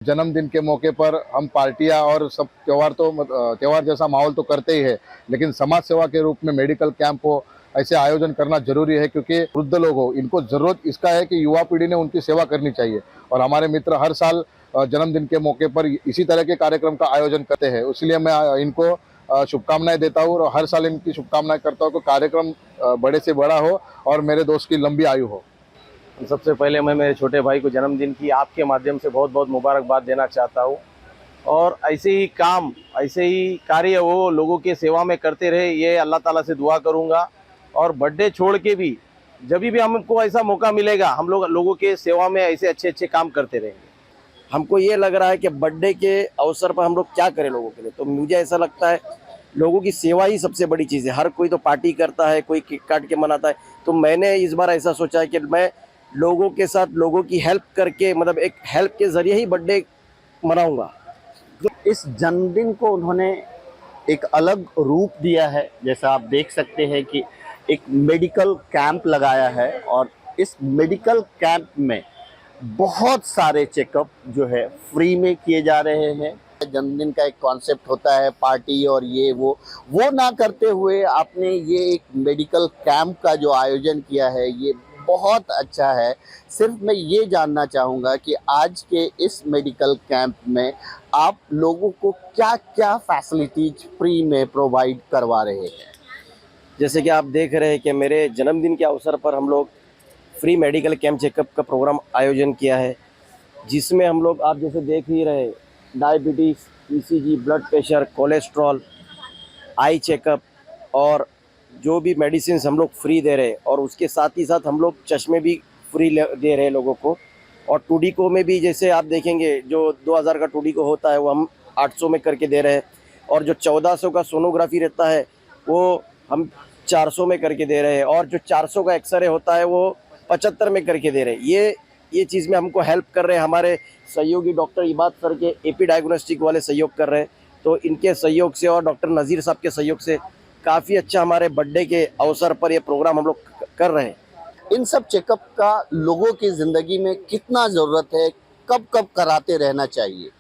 जन्मदिन के मौके पर हम पार्टियां और सब त्योहार जैसा माहौल तो करते ही है, लेकिन समाज सेवा के रूप में मेडिकल कैंप हो, ऐसे आयोजन करना जरूरी है क्योंकि वृद्ध लोग हो, इनको जरूरत इसका है कि युवा पीढ़ी ने उनकी सेवा करनी चाहिए। और हमारे मित्र हर साल जन्मदिन के मौके पर इसी तरह के कार्यक्रम का आयोजन करते हैं, इसलिए मैं इनको शुभकामनाएं देता हूँ और हर साल इनकी शुभकामनाएं करता हूँ कि कार्यक्रम बड़े से बड़ा हो और मेरे दोस्त की लंबी आयु हो। सबसे पहले मैं मेरे छोटे भाई को जन्मदिन की आपके माध्यम से बहुत बहुत मुबारकबाद देना चाहता हूँ। और ऐसे ही कार्य वो लोगों के सेवा में करते रहे, ये अल्लाह ताला से दुआ करूँगा। और बर्थडे छोड़ के भी जब भी हमको ऐसा मौका मिलेगा, हम लोगों के सेवा में ऐसे अच्छे अच्छे काम करते रहेंगे। हमको ये लग रहा है कि बर्थडे के अवसर पर हम लोग क्या करें लोगों के लिए, तो मुझे ऐसा लगता है लोगों की सेवा ही सबसे बड़ी चीज़ है। हर कोई तो पार्टी करता है, कोई केक काट के मनाता है, तो मैंने इस बार ऐसा सोचा है कि मैं लोगों के साथ लोगों की हेल्प करके, मतलब एक हेल्प के ज़रिए ही बर्थडे मनाऊंगा। इस जन्मदिन को उन्होंने एक अलग रूप दिया है। जैसा आप देख सकते हैं कि एक मेडिकल कैंप लगाया है और इस मेडिकल कैंप में बहुत सारे चेकअप जो है फ्री में किए जा रहे हैं। जन्मदिन का एक कॉन्सेप्ट होता है पार्टी और ये वो ना करते हुए आपने ये एक मेडिकल कैंप का जो आयोजन किया है, ये बहुत अच्छा है। सिर्फ मैं ये जानना चाहूँगा कि आज के इस मेडिकल कैंप में आप लोगों को क्या क्या फैसिलिटीज फ्री में प्रोवाइड करवा रहे हैं। जैसे कि आप देख रहे हैं कि मेरे जन्मदिन के अवसर पर हम लोग फ्री मेडिकल कैंप चेकअप का प्रोग्राम आयोजन किया है, जिसमें हम लोग आप जैसे देख ही रहे, diabetes, ECG, blood pressure, cholesterol, eye checkup और जो भी मेडिसिन हम लोग फ्री दे रहे हैं। और उसके साथ ही साथ हम लोग चश्मे भी फ्री दे रहे हैं लोगों को। और टूडीको में भी जैसे आप देखेंगे, जो 2000 का टूडीको होता है वो हम 800 में करके दे रहे हैं, और जो 1400 का सोनोग्राफी रहता है वो हम 400 में करके दे रहे हैं, और जो 400 का एक्सरे होता है वो 75 में करके दे रहे हैं। ये चीज़ में हमको हेल्प कर रहे हैं हमारे सहयोगी डॉक्टर इबाद सर के एपी डायग्नोस्टिक वाले सहयोग कर रहे हैं। तो इनके सहयोग से और डॉक्टर नज़ीर साहब के सहयोग से काफ़ी अच्छा हमारे बर्थडे के अवसर पर ये प्रोग्राम हम लोग कर रहे हैं। इन सब चेकअप का लोगों की ज़िंदगी में कितना ज़रूरत है, कब कब कराते रहना चाहिए?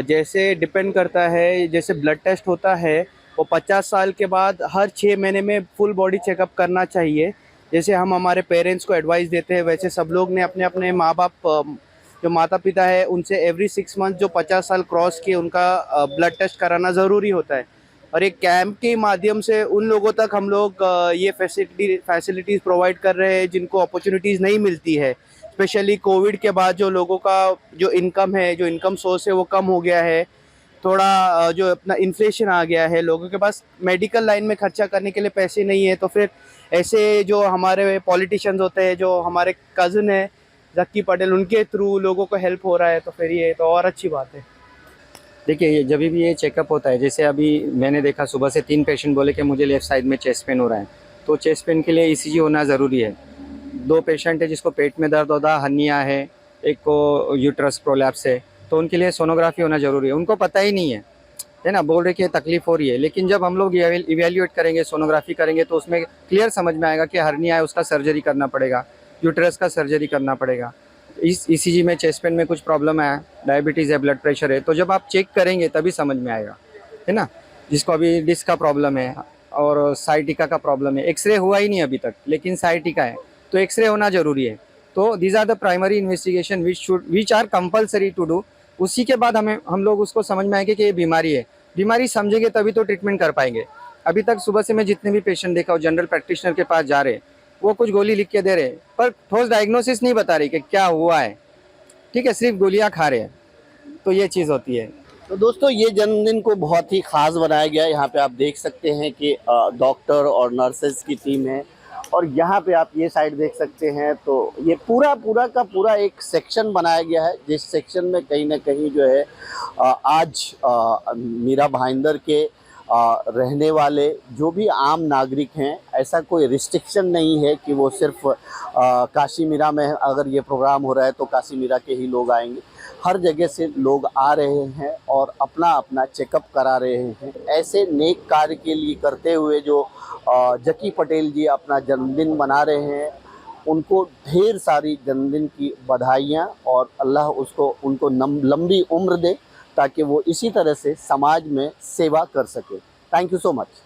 जैसे डिपेंड करता है, जैसे ब्लड टेस्ट होता है वो 50 साल के बाद हर 6 महीने में फुल बॉडी चेकअप करना चाहिए। जैसे हम हमारे पेरेंट्स को एडवाइस देते हैं, वैसे सब लोग ने अपने अपने माँ बाप, जो माता पिता है, उनसे एवरी 6 मंथ जो 50 साल क्रॉस किए उनका ब्लड टेस्ट कराना ज़रूरी होता है। और एक कैंप के माध्यम से उन लोगों तक हम लोग ये फैसिलिटीज़ प्रोवाइड कर रहे हैं जिनको अपॉर्चुनिटीज़ नहीं मिलती है। स्पेशली कोविड के बाद जो लोगों का जो इनकम सोर्स है वो कम हो गया है, थोड़ा जो अपना इन्फ्लेशन आ गया है, लोगों के पास मेडिकल लाइन में खर्चा करने के लिए पैसे नहीं है। तो फिर ऐसे जो हमारे पॉलिटिशियंस होते हैं, जो हमारे कज़न है जक्की पटेल, उनके थ्रू लोगों को हेल्प हो रहा है, तो फिर ये तो और अच्छी बात है। देखिए, जब भी ये चेकअप होता है, जैसे अभी मैंने देखा सुबह से 3 पेशेंट बोले कि मुझे लेफ़्ट साइड में चेस्ट पेन हो रहा है, तो चेस्ट पेन के लिए ईसीजी होना ज़रूरी है। 2 पेशेंट है जिसको पेट में दर्द होता है, हर्निया है, एक को यूट्रस प्रोलैप्स है, तो उनके लिए सोनोग्राफी होना ज़रूरी है। उनको पता ही नहीं है ना, बोल रहे कि तकलीफ़ हो रही है, लेकिन जब हम लोग इवैल्यूएट करेंगे, सोनोग्राफी करेंगे, तो उसमें क्लियर समझ में आएगा कि हर्निया है, उसका सर्जरी करना पड़ेगा, यूट्रस का सर्जरी करना पड़ेगा। इस ईसीजी में चेस्ट पेन में कुछ प्रॉब्लम है, डायबिटीज़ है, ब्लड प्रेशर है, तो जब आप चेक करेंगे तभी समझ में आएगा, है ना। जिसको अभी डिस्क का प्रॉब्लम है और साइटिका का प्रॉब्लम है, एक्सरे हुआ ही नहीं अभी तक, लेकिन साइटिका है, तो एक्सरे होना ज़रूरी है। तो these are the primary investigation which are compulsory to do. उसी के बाद हम लोग उसको समझ में आएंगे कि ये बीमारी है। बीमारी समझेंगे तभी तो ट्रीटमेंट कर पाएंगे। अभी तक सुबह से मैं जितने भी पेशेंट देखा, वो जनरल प्रैक्टिशनर के पास जा रहे, वो कुछ गोली लिख के दे रहे, पर ठोस डायग्नोसिस नहीं बता रही कि क्या हुआ है, ठीक है, सिर्फ गोलियां खा रहे हैं। तो ये चीज़ होती है। तो दोस्तों, ये जन्मदिन को बहुत ही ख़ास बनाया गया है। यहाँ पे आप देख सकते हैं कि डॉक्टर और नर्सेज की टीम है, और यहाँ पे आप ये साइड देख सकते हैं, तो ये पूरा का पूरा एक सेक्शन बनाया गया है, जिस सेक्शन में कहीं ना कहीं जो है आज मीरा भाईंदर के रहने वाले जो भी आम नागरिक हैं, ऐसा कोई रिस्ट्रिक्शन नहीं है कि वो सिर्फ काशी मीरा में अगर ये प्रोग्राम हो रहा है तो काशी मीरा के ही लोग आएंगे। हर जगह से लोग आ रहे हैं और अपना अपना चेकअप करा रहे हैं। ऐसे नेक कार्य के लिए करते हुए जो जक्की पटेल जी अपना जन्मदिन मना रहे हैं, उनको ढेर सारी जन्मदिन की बधाइयाँ और अल्लाह उसको उनको लंबी उम्र दे ताकि वो इसी तरह से समाज में सेवा कर सके। Thank you so much.